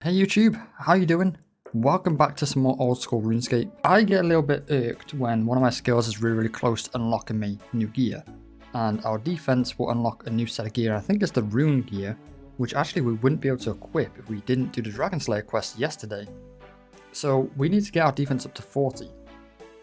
Hey YouTube, how you doing? Welcome back to some more old school RuneScape. I get a little bit irked when one of my skills is really close to unlocking me new gear. And our defense will unlock a new set of gear. I think it's the rune gear, which actually we wouldn't be able to equip if we didn't do the Dragon Slayer quest yesterday. So we need to get our defense up to 40.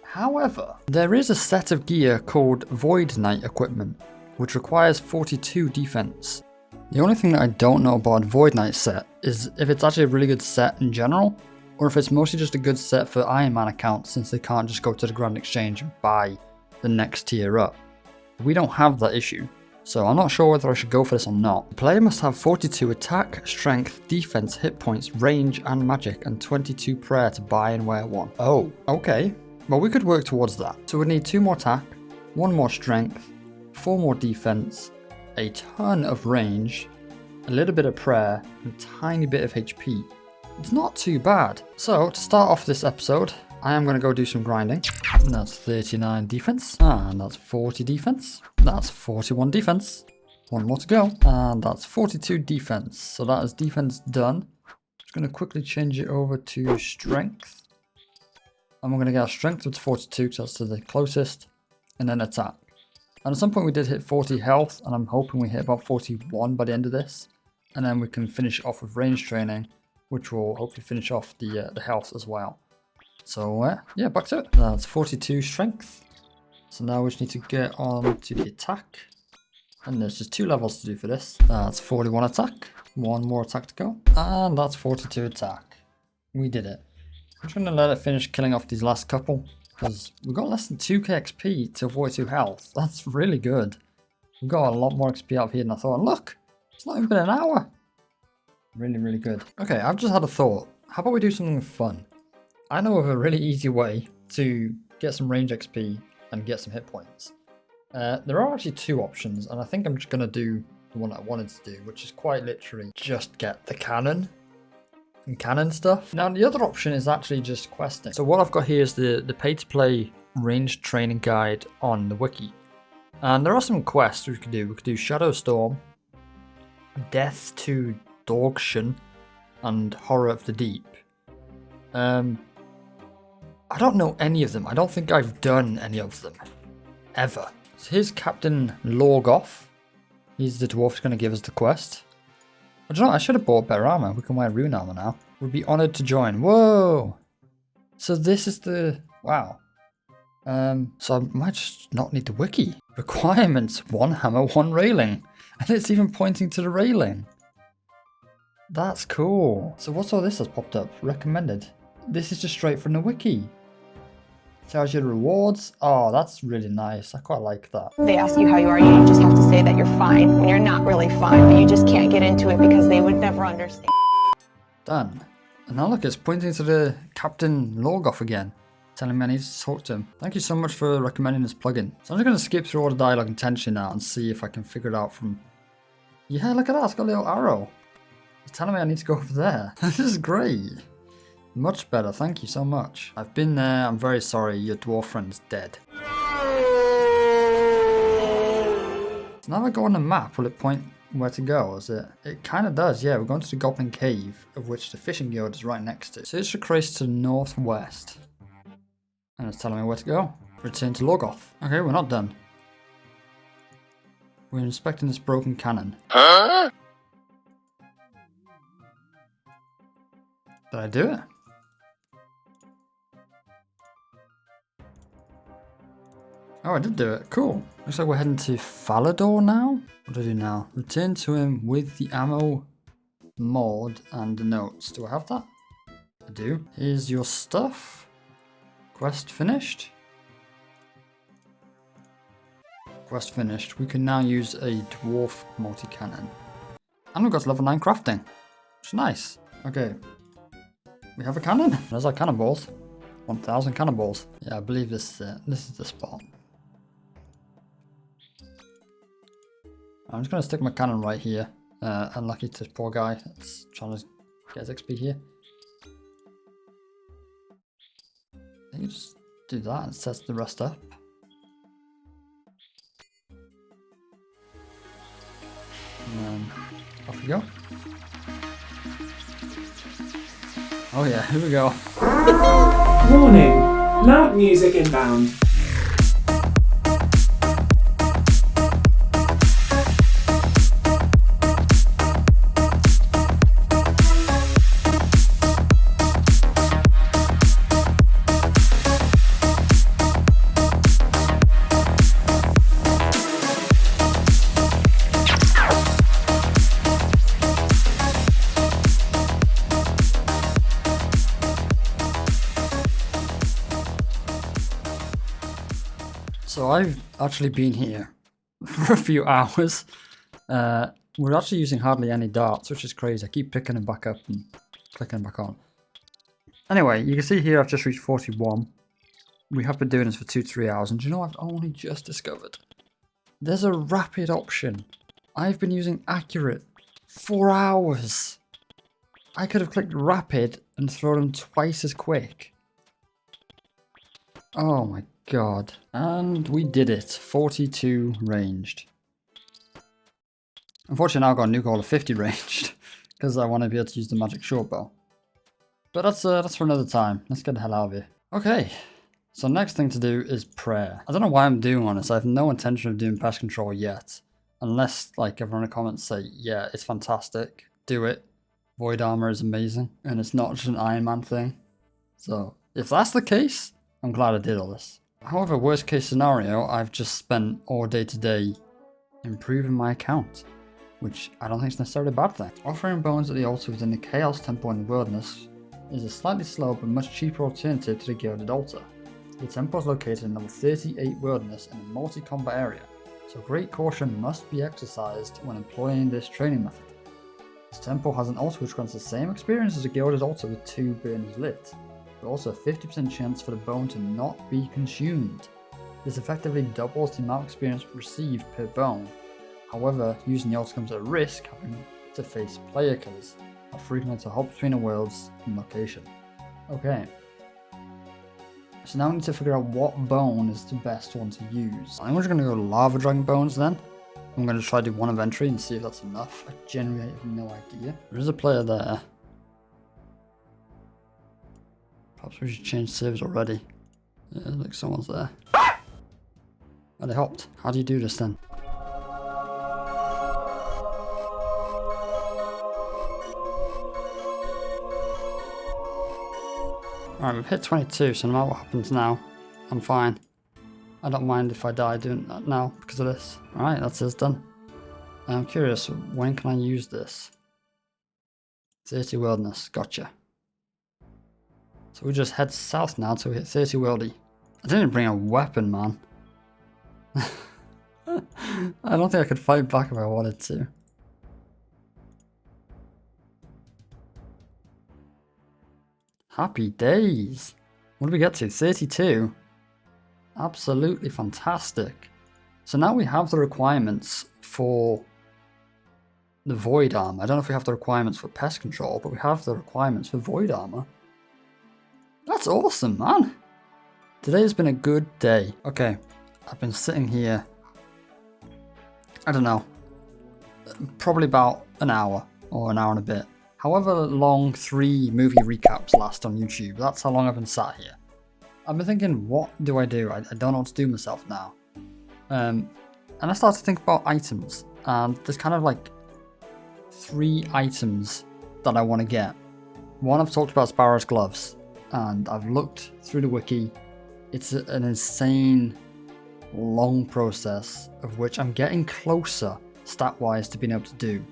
However, there is a set of gear called Void Knight equipment, which requires 42 defense. The only thing that I don't know about Void Knight set is if it's actually a really good set in general, or if it's mostly just a good set for Iron Man accounts since they can't just go to the Grand Exchange and buy the next tier up. We don't have that issue, so I'm not sure whether I should go for this or not. The player must have 42 attack, strength, defense, hit points, range and magic, and 22 prayer to buy and wear one. Oh, okay. Well, we could work towards that. So we'd need 2 more attack, 1 more strength, 4 more defense, a ton of range, a little bit of prayer, and a tiny bit of HP. It's not too bad. So to start off this episode, I am going to go do some grinding. And that's 39 defense, and that's 40 defense, that's 41 defense, 1 more to go, and that's 42 defense. So that is defense done. Just going to quickly change it over to strength. And we're going to get our strength up to 42 because that's to the closest, and then attack. And at some point we did hit 40 health, and I'm hoping we hit about 41 by the end of this. And then we can finish off with range training, which will hopefully finish off the health as well. So yeah, back to it. That's 42 strength. So now we just need to get on to the attack. And there's just 2 levels to do for this. That's 41 attack, 1 more attack to go. And that's 42 attack. We did it. I'm just going to let it finish killing off these last couple, because we've got less than 2k XP to 42 health. That's really good. We've got a lot more XP out here than I thought. And look, it's not even been an hour. Really good. Okay, I've just had a thought. How about we do something fun? I know of a really easy way to get some range XP and get some hit points. There are actually 2 options, and I think I'm just going to do the one I wanted to do, which is quite literally just get the cannon. And cannon stuff. Now the other option is actually just questing. So what I've got here is the pay-to-play range training guide on the wiki. And there are some quests we could do. We could do Shadow Storm, Death to Dorkshan, and Horror of the Deep. I don't know any of them. I don't think I've done any of them. Ever. So here's Captain Lorgoth. He's the dwarf who's going to give us the quest. I don't know, I should have bought better armor. We can wear rune armor now. We'd be honored to join. Whoa! So this is the... Wow. So I might just not need the wiki. Requirements, 1 hammer, 1 railing. And it's even pointing to the railing. That's cool. So what's all this has popped up? Recommended. This is just straight from the wiki. Tells you the rewards. Oh, that's really nice. I quite like that. They ask you how you are, you just have to say that you're fine when you're not really fine, but you just can't get into it because they would never understand. Done. And now look, it's pointing to the Captain Lorgoth again, telling me I need to talk to him. Thank you so much for recommending this plugin. So I'm just going to skip through all the dialogue intentionally now and see if I can figure it out from... Yeah, look at that, it's got a little arrow. It's telling me I need to go over there. This is great. Much better, thank you so much. I've been there, I'm very sorry, your dwarf friend's dead. So now if I go on the map, will it point where to go? Is it? It kind of does, yeah. We're going to the Goblin Cave, of which the Fishing Guild is right next to. So it's traced to the northwest. And it's telling me where to go. Return to Lorgoth. Okay, we're not done. We're inspecting this broken cannon. Huh? Did I do it? Oh, I did do it. Cool. Looks like we're heading to Falador now. What do I do now? Return to him with the ammo mod and the notes. Do I have that? I do. Here's your stuff. Quest finished. Quest finished. We can now use a dwarf multi-cannon. And we've got level 9 crafting. Which is nice. Okay. We have a cannon. There's our cannonballs. 1,000 cannonballs. Yeah, I believe this is the spot. I'm just going to stick my cannon right here. Unlucky to this poor guy that's trying to get his XP here. I think you just do that and sets the rest up. And then off we go. Oh yeah, here we go. Warning, loud music inbound. So I've actually been here for a few hours. We're actually using hardly any darts, which is crazy. I keep picking them back up and clicking them back on. Anyway, you can see here I've just reached 41. We have been doing this for 2 to 3 hours, and do you know I've only just discovered? There's a rapid option. I've been using accurate 4 hours. I could have clicked rapid and thrown them twice as quick. Oh my god. And we did it. 42 ranged. Unfortunately now I've got a new goal of 50 ranged. Because I want to be able to use the magic short bow. But that's for another time. Let's get the hell out of here. Okay. So next thing to do is prayer. I don't know why I'm doing this. I have no intention of doing pest control yet. Unless like everyone in the comments say, yeah, it's fantastic. Do it. Void armor is amazing. And it's not just an Iron Man thing. So if that's the case, I'm glad I did all this. However, worst case scenario, I've just spent all day today improving my account, which I don't think is necessarily a bad thing. Offering bones at the altar within the Chaos Temple in the Wilderness is a slightly slower but much cheaper alternative to the Gilded Altar. The temple is located in level 38 Wilderness in a multi-combat area, so great caution must be exercised when employing this training method. This temple has an altar which grants the same experience as a Gilded Altar with 2 burners lit, but also a 50% chance for the bone to not be consumed. This effectively doubles the amount of experience received per bone. However, using the altar comes at a risk having to face player killers, that frequently to hop between the worlds and location. Okay. So now we need to figure out what bone is the best one to use. I think we're just going to go Lava Dragon bones then. I'm going to try to do one inventory and see if that's enough. I genuinely have no idea. There is a player there. Perhaps we should change servers already. Yeah, like someone's there. Oh, they hopped. How do you do this then? Alright, we've hit 22, so no matter what happens now, I'm fine. I don't mind if I die doing that now because of this. Alright, that's this done. I'm curious, when can I use this? 30 Wilderness, gotcha. So we just head south now till we hit 30 Worldy. I didn't bring a weapon, man. I don't think I could fight back if I wanted to. Happy days. What did we get to? 32. Absolutely fantastic. So now we have the requirements for the Void Armor. I don't know if we have the requirements for Pest Control, but we have the requirements for Void Armor. That's awesome, man. Today has been a good day. Okay, I've been sitting here, I don't know, probably about an hour or an hour and a bit. However long 3 movie recaps last on YouTube, that's how long I've been sat here. I've been thinking, what do? I don't know what to do myself now. And I started to think about items, and there's kind of like 3 items that I want to get. One I've talked about, Sparrow's gloves, and I've looked through the wiki. It's an insane long process of which I'm getting closer stat-wise to being able to do,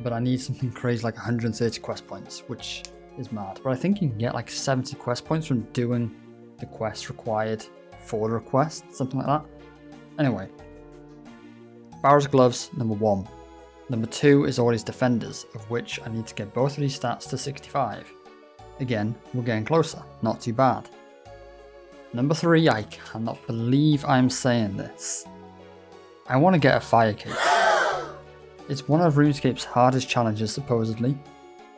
but I need something crazy like 130 quest points, which is mad. But I think you can get like 70 quest points from doing the quest required for the request, something like that. Anyway, Barrow's gloves, number 1. Number 2 is Always Defenders, of which I need to get both of these stats to 65. Again, we're getting closer, not too bad. Number 3, I cannot believe I'm saying this. I want to get a fire cape. It's one of RuneScape's hardest challenges supposedly,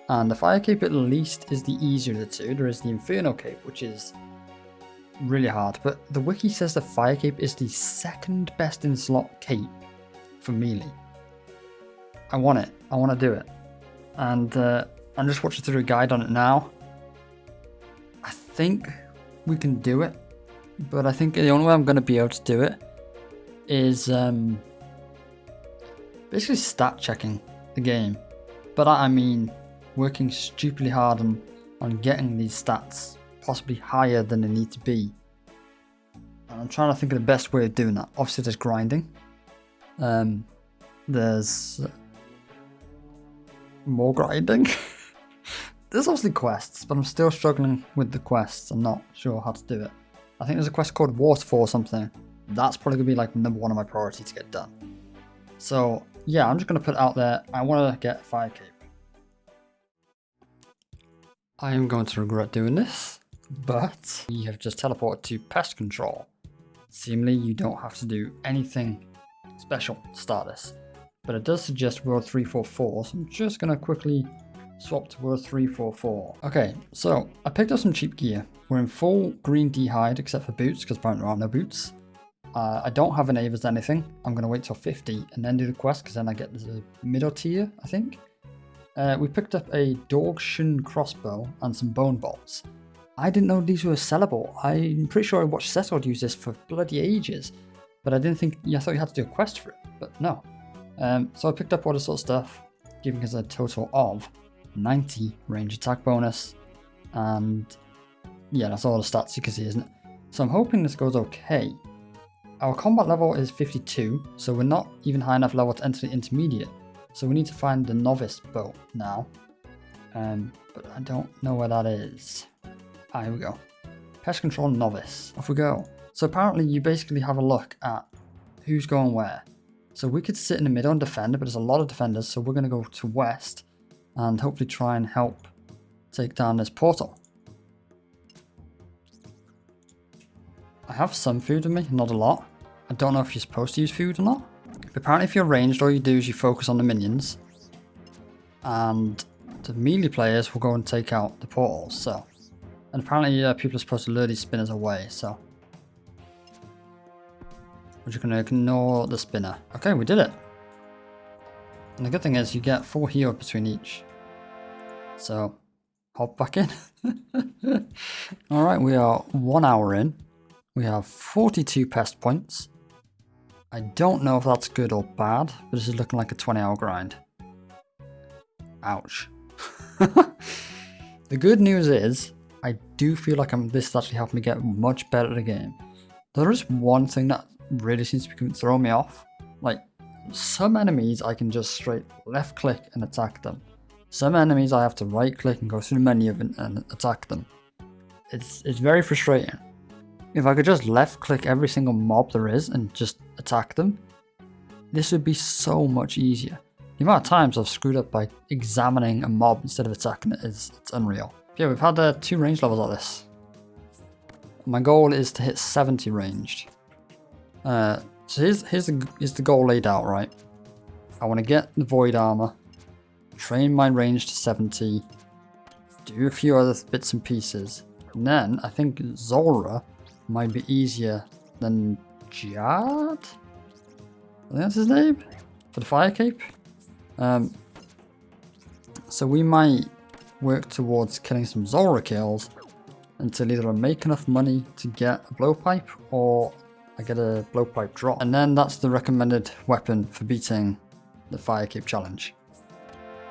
and the fire cape at least is the easier of the two. There is the Inferno cape, which is really hard, but the wiki says the fire cape is the second best in slot cape for melee. I want it. I want to do it. And I'm just watching through a guide on it now. think we can do it, but I think the only way I'm going to be able to do it is basically stat checking the game. But I mean working stupidly hard on getting these stats possibly higher than they need to be. And I'm trying to think of the best way of doing that. Obviously there's grinding. There's more grinding. There's obviously quests, but I'm still struggling with the quests. I'm not sure how to do it. I think there's a quest called Waterfall or something. That's probably going to be like number one on my priority to get done. So yeah, I'm just going to put it out there. I want to get Fire Cape. I am going to regret doing this, but we have just teleported to Pest Control. Seemingly you don't have to do anything special to start this, but it does suggest World 344, so I'm just going to quickly swap to World 344. Okay, so I picked up some cheap gear. We're in full green D-hide except for boots, because apparently there are no boots. I don't have an Avers anything. I'm going to wait till 50 and then do the quest, because then I get the middle tier, I think. We picked up a Dorgshin crossbow and some bone bolts. I didn't know these were sellable. I'm pretty sure I watched Settled use this for bloody ages, but I didn't think, I thought you had to do a quest for it, but no. So I picked up all this sort of stuff, giving us a total of 90 range attack bonus, and yeah, that's all the stats you can see, isn't it? So I'm hoping this goes okay. Our combat level is 52, so we're not even high enough level to enter the intermediate. So we need to find the novice boat now. But I don't know where that is. Ah, here we go. Pest Control Novice. Off we go. So apparently you basically have a look at who's going where. So we could sit in the middle and defend, but there's a lot of defenders, so we're going to go to west and hopefully try and help take down this portal. I have some food with me, not a lot. I don't know if you're supposed to use food or not. But apparently if you're ranged, all you do is you focus on the minions. And the melee players will go and take out the portals, so. And apparently people are supposed to lure these spinners away, so. We're just going to ignore the spinner. Okay, we did it. And the good thing is you get full heal between each. So, hop back in. Alright, we are 1 hour in. We have 42 pest points. I don't know if that's good or bad, but this is looking like a 20-hour grind. Ouch. The good news is, I do feel like this is actually helping me get much better at the game. There is one thing that really seems to be throwing me off. Like, some enemies I can just straight left click and attack them. Some enemies I have to right click and go through the menu and attack them. It's very frustrating. If I could just left click every single mob there is and just attack them, this would be so much easier. The amount of times I've screwed up by examining a mob instead of attacking it it's unreal. Yeah, we've had 2 range levels like this. My goal is to hit 70 ranged. So here's the goal laid out, right? I want to get the void armor, train my range to 70, do a few other bits and pieces, and then I think Zora might be easier than Jad? I think that's his name? For the Fire Cape? So we might work towards killing some Zora kills until either I make enough money to get a blowpipe or I get a blowpipe drop. And then that's the recommended weapon for beating the Fire Cape challenge.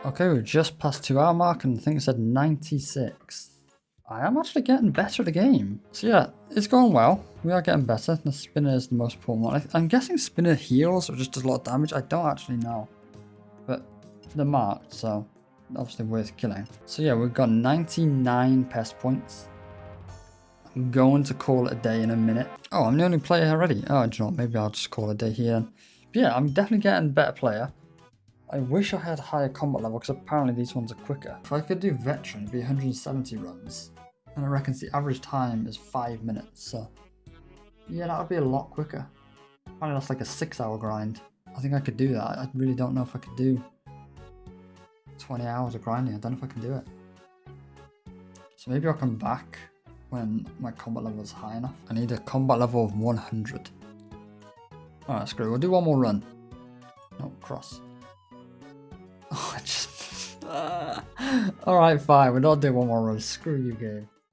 Okay, we've just passed 2 hour mark and I think it said 96. I am actually getting better at the game. So yeah, it's going well. We are getting better. The spinner is the most important one. I'm guessing spinner heals or just does a lot of damage. I don't actually know. But they're marked, so obviously worth killing. So yeah, we've got 99 pest points. I'm going to call it a day in a minute. Oh, I'm the only player already. Oh, do you know what? Maybe I'll just call it a day here. But yeah, I'm definitely getting a better player. I wish I had higher combat level because apparently these ones are quicker. If I could do veteran, it'd be 170 runs. And I reckon the average time is 5 minutes, so yeah, that would be a lot quicker. Apparently that's like a 6 hour grind. I think I could do that. I really don't know if I could do 20 hours of grinding. I don't know if I can do it. So maybe I'll come back when my combat level is high enough. I need a combat level of 100. Alright, screw it. We'll do one more run. No, cross. Oh, I just... Alright, fine. We're not doing one more run. Screw you, game.